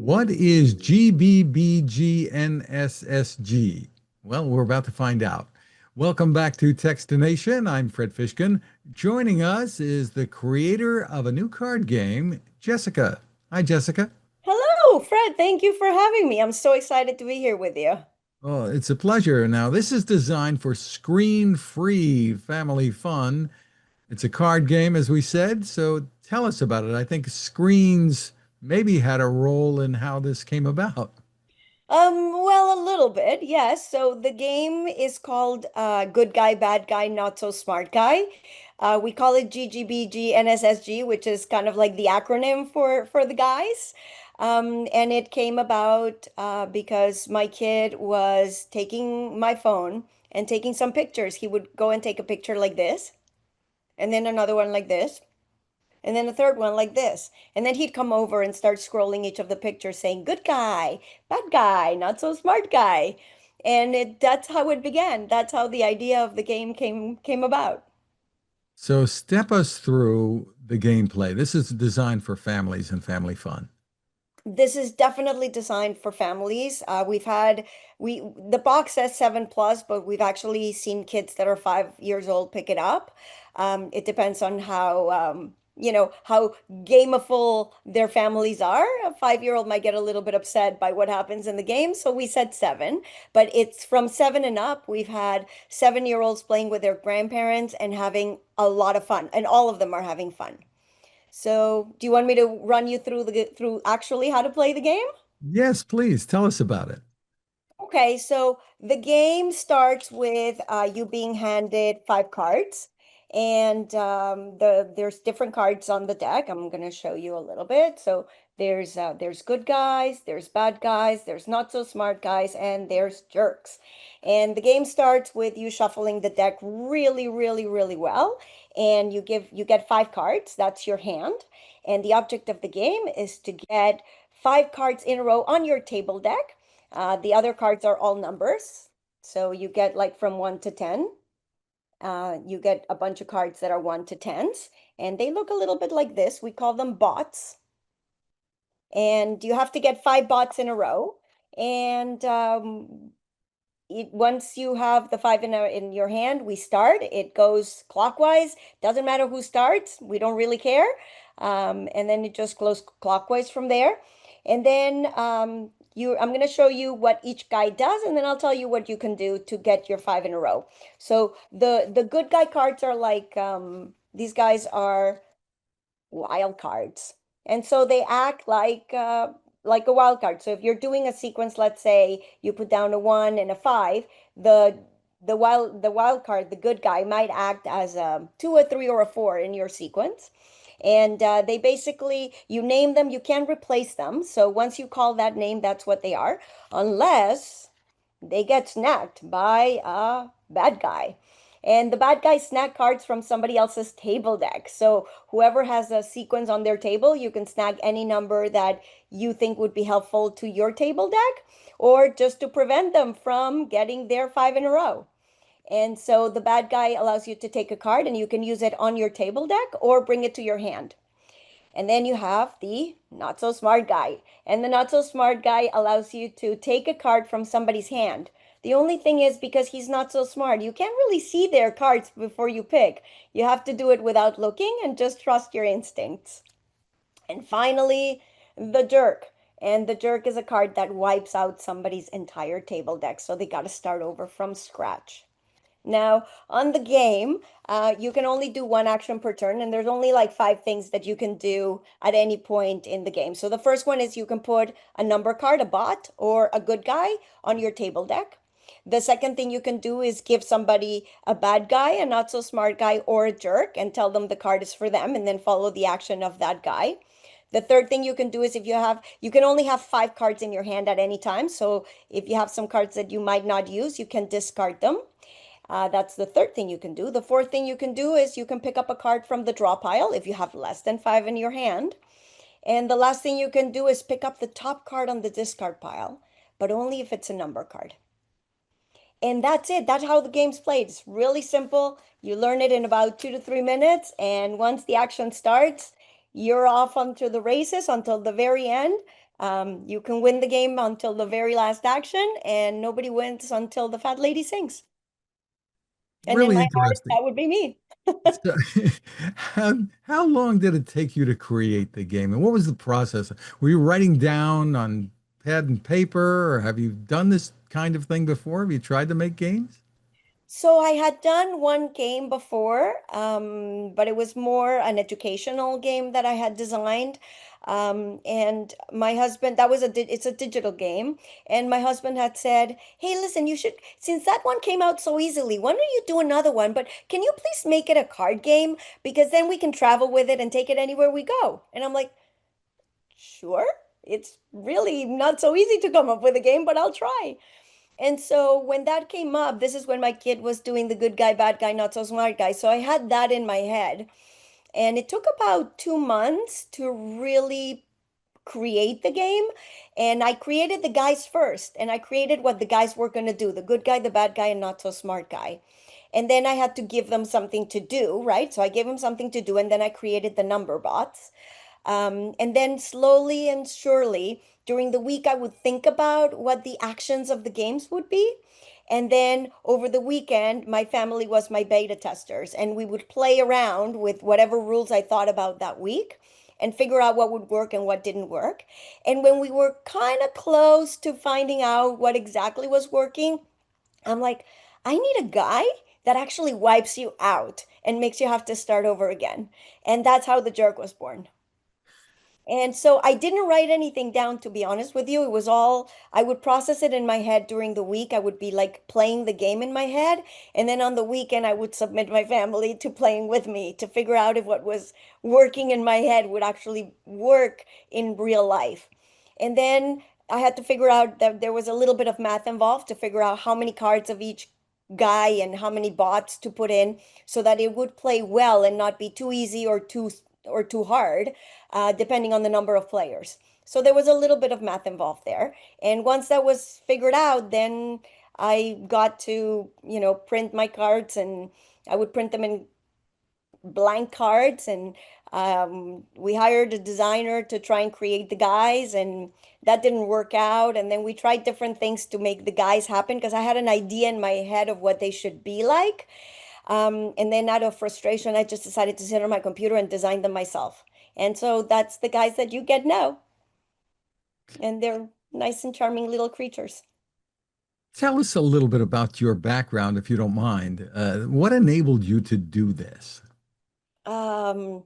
What is GBBGNSSG? Well, we're about to find out. Welcome back to Techstination. I'm Fred Fishkin. Joining us is the creator of a new card game, Jessica. Hi, Jessica. Hello, Fred. Thank you for having me. I'm so excited to be here with you. Oh, it's a pleasure. Now, this is designed for screen-free family fun. It's a card game, as we said. So tell us about it. I think screens maybe had a role in how this came about. Well, a little bit, yes. So the game is called Good Guy, Bad Guy, Not So Smart Guy. We call it GGBG NSSG, which is kind of like the acronym for the guys. And it came about because my kid was taking my phone and taking some pictures. He would go and take a picture like this, and then another one like this. And then a third one like this. And then he'd come over and start scrolling each of the pictures saying, good guy, bad guy, not so smart guy. And that's how it began. That's how the idea of the game came about. So step us through the gameplay. This is designed for families and family fun. This is definitely designed for families. We the box says 7+, but we've actually seen kids that are 5 years old pick it up. It depends on how gameful their families are. A 5-year-old might get a little bit upset by what happens in the game, so we said seven. But it's from seven and up. We've had 7-year-olds playing with their grandparents and having a lot of fun, and all of them are having fun. So, do you want me to run you through actually how to play the game? Yes, please tell us about it. Okay, so the game starts with you being handed 5 cards, and there's different cards on the deck. I'm going to show you a little bit. So there's good guys, there's bad guys, there's not so smart guys, and there's jerks. And the game starts with you shuffling the deck really, really, really well, and you get 5 cards. That's your hand, and the object of the game is to get 5 cards in a row on your table deck. The other cards are all numbers. So you get like from 1 to 10. You get a bunch of cards that are 1 to 10s, and they look a little bit like this. We call them bots. And you have to get 5 bots in a row. And once you have the five in your hand, we start. It goes clockwise. Doesn't matter who starts. We don't really care. And then it just goes clockwise from there. And then I'm going to show you what each guy does, and then I'll tell you what you can do to get your 5 in a row. So the good guy cards are like these guys are wild cards. And so they act like a wild card. So if you're doing a sequence, let's say you put down a 1 and a 5, the the wild card, the good guy, might act as a 2, a 3, or a 4 in your sequence. And they basically, you name them, you can replace them. So once you call that name, that's what they are, unless they get snacked by a bad guy. And the bad guys snack cards from somebody else's table deck. So whoever has a sequence on their table, you can snag any number that you think would be helpful to your table deck, or just to prevent them from getting their 5 in a row. And so the bad guy allows you to take a card and you can use it on your table deck or bring it to your hand. And then you have the not so smart guy. And the not so smart guy allows you to take a card from somebody's hand. The only thing is, because he's not so smart, you can't really see their cards before you pick. You have to do it without looking and just trust your instincts. And finally, the jerk. And the jerk is a card that wipes out somebody's entire table deck. So they got to start over from scratch. Now, on the game, you can only do one action per turn, and there's only like 5 things that you can do at any point in the game. So the first one is you can put a number card, a bot, or a good guy on your table deck. The second thing you can do is give somebody a bad guy, a not so smart guy, or a jerk, and tell them the card is for them, and then follow the action of that guy. The third thing you can do is, you can only have 5 cards in your hand at any time. So if you have some cards that you might not use, you can discard them. That's the third thing you can do. The fourth thing you can do is you can pick up a card from the draw pile if you have less than 5 in your hand. And the last thing you can do is pick up the top card on the discard pile, but only if it's a number card. And that's it. That's how the game's played. It's really simple. You learn it in about 2 to 3 minutes. And once the action starts, you're off onto the races until the very end. You can win the game until the very last action, and nobody wins until the fat lady sings. And in Really my heart, interesting. that would be me. So, how long did it take you to create the game, and what was the process? Were you writing down on pad and paper, or have you done this kind of thing before? Have you tried to make games? So I had done one game before, but it was more an educational game that I had designed. And my husband, it's a digital game. And my husband had said, "Hey, listen, you should, since that one came out so easily, why don't you do another one? But can you please make it a card game? Because then we can travel with it and take it anywhere we go." And I'm like, "Sure. It's really not so easy to come up with a game, but I'll try." And so when that came up, this is when my kid was doing the good guy, bad guy, not so smart guy. So I had that in my head. And it took about 2 months to really create the game. And I created the guys first. And I created what the guys were going to do, the good guy, the bad guy, and not so smart guy. And then I had to give them something to do, right? So I gave them something to do. And then I created the number bots. And then slowly and surely during the week, I would think about what the actions of the games would be. And then over the weekend, my family was my beta testers, and we would play around with whatever rules I thought about that week and figure out what would work and what didn't work. And when we were kind of close to finding out what exactly was working, I'm like, I need a guy that actually wipes you out and makes you have to start over again. And that's how the jerk was born. And so I didn't write anything down, to be honest with you. It was all, I would process it in my head during the week. I would be like playing the game in my head. And then on the weekend, I would submit my family to playing with me to figure out if what was working in my head would actually work in real life. And then I had to figure out that there was a little bit of math involved to figure out how many cards of each guy and how many bots to put in so that it would play well and not be too easy or too hard, depending on the number of players. So there was a little bit of math involved there. And once that was figured out, then I got to, print my cards, and I would print them in blank cards. And we hired a designer to try and create the guys, and that didn't work out. And then we tried different things to make the guys happen because I had an idea in my head of what they should be like. And then out of frustration, I just decided to sit on my computer and design them myself. And so that's the guys that you get now. And they're nice and charming little creatures. Tell us a little bit about your background, if you don't mind. What enabled you to do this? Um,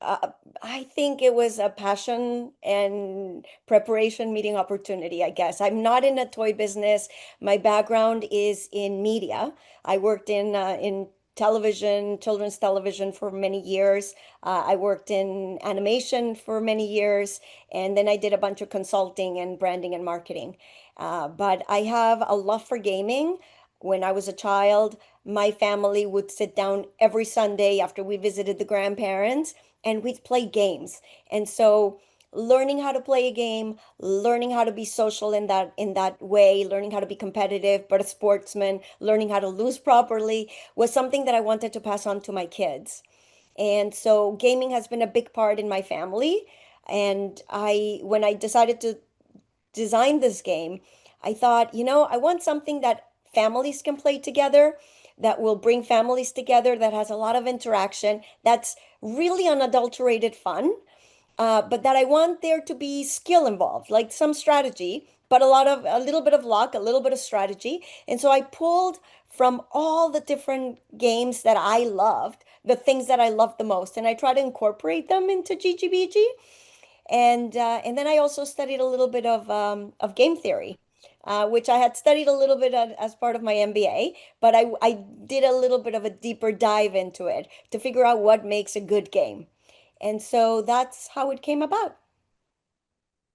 uh, I think it was a passion and preparation meeting opportunity, I guess. I'm not in a toy business. My background is in media. I worked in television, children's television for many years. I worked in animation for many years, and then I did a bunch of consulting and branding and marketing. But I have a love for gaming. When I was a child, my family would sit down every Sunday after we visited the grandparents, and we'd play games. And so learning how to play a game, learning how to be social in that way, learning how to be competitive but a sportsman, learning how to lose properly was something that I wanted to pass on to my kids. And so gaming has been a big part in my family. And when I decided to design this game, I thought, I want something that families can play together, that will bring families together, that has a lot of interaction, that's really unadulterated fun, but that I want there to be skill involved, like some strategy, but a little bit of luck, a little bit of strategy. And so I pulled from all the different games that I loved, the things that I loved the most, and I try to incorporate them into GGBG. And then I also studied a little bit of game theory, which I had studied a little bit as part of my MBA, but I did a little bit of a deeper dive into it to figure out what makes a good game. And so that's how it came about.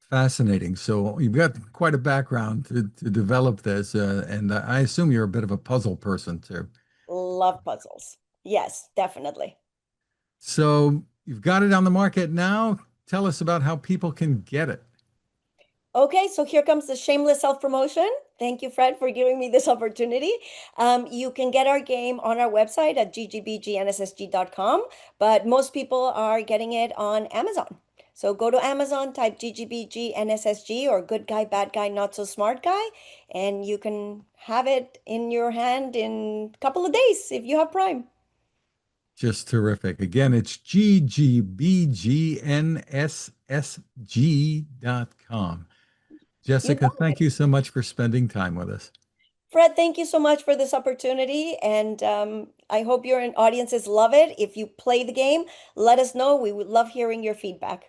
Fascinating. So you've got quite a background to develop this, and I assume you're a bit of a puzzle person too. Love puzzles. Yes, definitely. So you've got it on the market now. Tell us about how people can get it. Okay, so here comes the shameless self-promotion. Thank you, Fred, for giving me this opportunity. You can get our game on our website at ggbgnssg.com, but most people are getting it on Amazon. So go to Amazon, type GGBG NSSG or Good Guy, Bad Guy, Not So Smart Guy, and you can have it in your hand in a couple of days if you have Prime. Just terrific. Again, it's ggBGNSSG.com. You Jessica, got thank it. you so much for spending time with us. Fred, thank you so much for this opportunity, and I hope your audiences love it. If you play the game, let us know. We would love hearing your feedback.